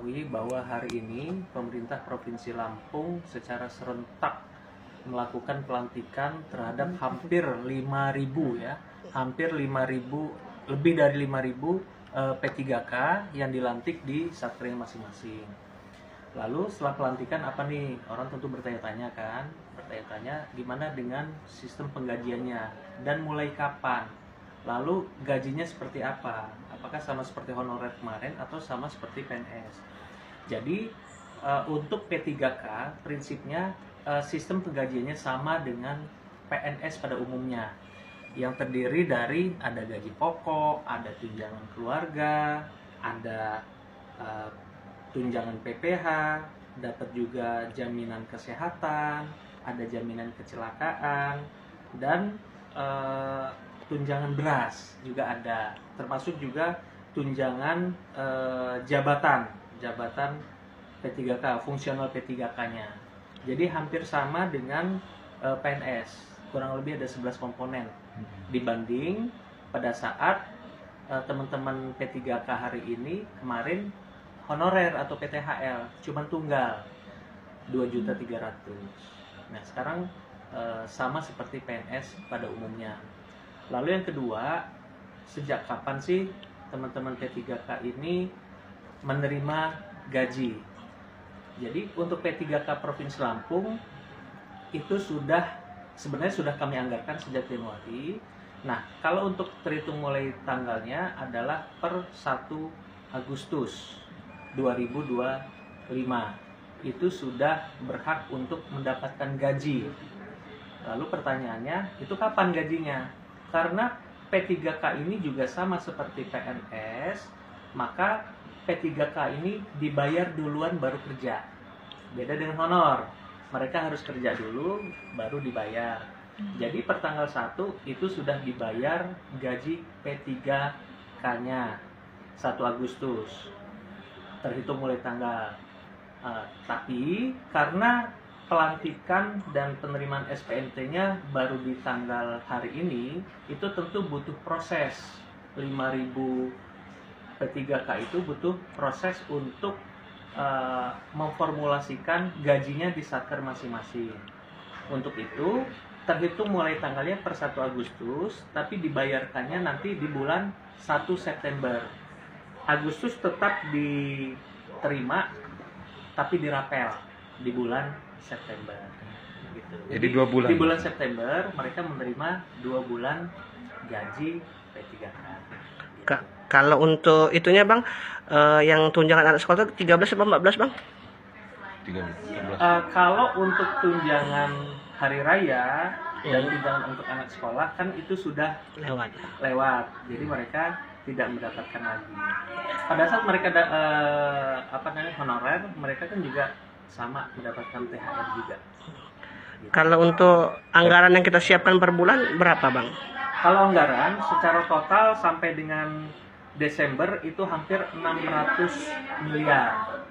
ketahui bahwa hari ini pemerintah Provinsi Lampung secara serentak melakukan pelantikan terhadap hampir 5.000 ya, hampir 5.000, lebih dari 5.000 P3K yang dilantik di satker masing-masing. Lalu setelah pelantikan apa nih? Orang tentu bertanya-tanya kan, gimana dengan sistem penggajiannya dan mulai kapan? Lalu gajinya seperti apa? Apakah sama seperti honorer kemarin atau sama seperti PNS? Jadi untuk P3K prinsipnya sistem penggajiannya sama dengan PNS pada umumnya, yang terdiri dari ada gaji pokok, ada tunjangan keluarga, ada tunjangan PPH, dapat juga jaminan kesehatan, ada jaminan kecelakaan, dan tunjangan beras juga ada, termasuk juga tunjangan jabatan P3K, fungsional P3K-nya. Jadi hampir sama dengan PNS, kurang lebih ada 11 komponen dibanding pada saat teman-teman P3K hari ini kemarin honorer atau PTHL cuma tunggal 2.300.000. Nah, sekarang sama seperti PNS pada umumnya. Lalu yang kedua, sejak kapan sih teman-teman P3K ini menerima gaji? Jadi untuk P3K Provinsi Lampung itu sebenarnya sudah kami anggarkan sejak Januari. Nah, kalau untuk terhitung mulai tanggalnya adalah per 1 Agustus 2025 itu sudah berhak untuk mendapatkan gaji. Lalu pertanyaannya, itu kapan gajinya? Karena P3K ini juga sama seperti PNS, maka P3K ini dibayar duluan baru kerja. Beda dengan honor, mereka harus kerja dulu baru dibayar. Jadi per tanggal 1 itu sudah dibayar gaji P3K-nya 1 Agustus. Terhitung mulai tanggal. Tapi karena pelantikan dan penerimaan SPNT-nya baru di tanggal hari ini, itu tentu butuh proses. 5.000 P3K itu butuh proses untuk memformulasikan gajinya di satker masing-masing. Untuk itu terhitung mulai tanggalnya per 1 Agustus, tapi dibayarkannya nanti di bulan 1 September. Agustus tetap diterima, tapi dirapel di bulan September. Gitu. Jadi 2 bulan. Di bulan September mereka menerima 2 bulan gaji P3K. Gitu. Kalau untuk itunya Bang, yang tunjangan anak sekolah itu 13 atau 14 Bang? 13. Kalau untuk tunjangan hari raya dan tunjangan untuk anak sekolah kan itu sudah lewat. Jadi mereka tidak mendapatkan lagi. Pada saat mereka honorer, mereka kan juga sama mendapatkan THR juga. Gitu. Kalau untuk anggaran yang kita siapkan per bulan berapa Bang? Kalau anggaran secara total sampai dengan Desember itu hampir 600 miliar.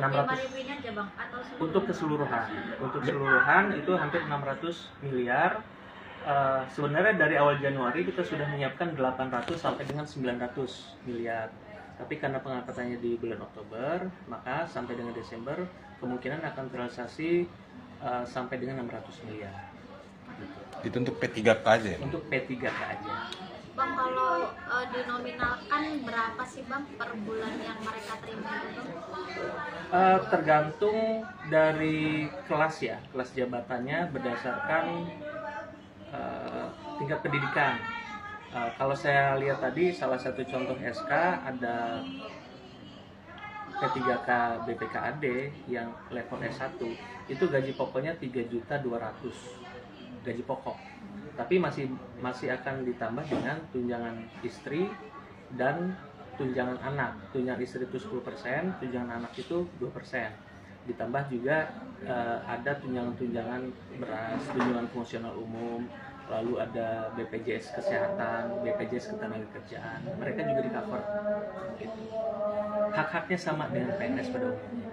600 untuk keseluruhan. Untuk keseluruhan itu hampir 600 miliar. Sebenarnya dari awal Januari kita sudah menyiapkan 800 sampai dengan 900 miliar. Tapi karena pengangkatannya di bulan Oktober, maka sampai dengan Desember kemungkinan akan terrealisasi sampai dengan 600 miliar. Gitu. Itu untuk P3K aja ya? Untuk P3K aja. Bang, kalau dinominalkan berapa sih Bang per bulan yang mereka terima itu? Tergantung dari kelas ya, kelas jabatannya berdasarkan tingkat pendidikan. Kalau saya lihat tadi salah satu contoh SK ada P3K BPKAD yang level S1 itu gaji pokoknya 3.200.000 gaji pokok. Tapi masih akan ditambah dengan tunjangan istri dan tunjangan anak. Tunjangan istri itu 10%, tunjangan anak itu 2%. Ditambah juga ada tunjangan beras, tunjangan fungsional umum, lalu ada BPJS Kesehatan, BPJS Ketenagakerjaan. Mereka juga di cover. Gitu. Hak-haknya sama dengan PNS pada umumnya.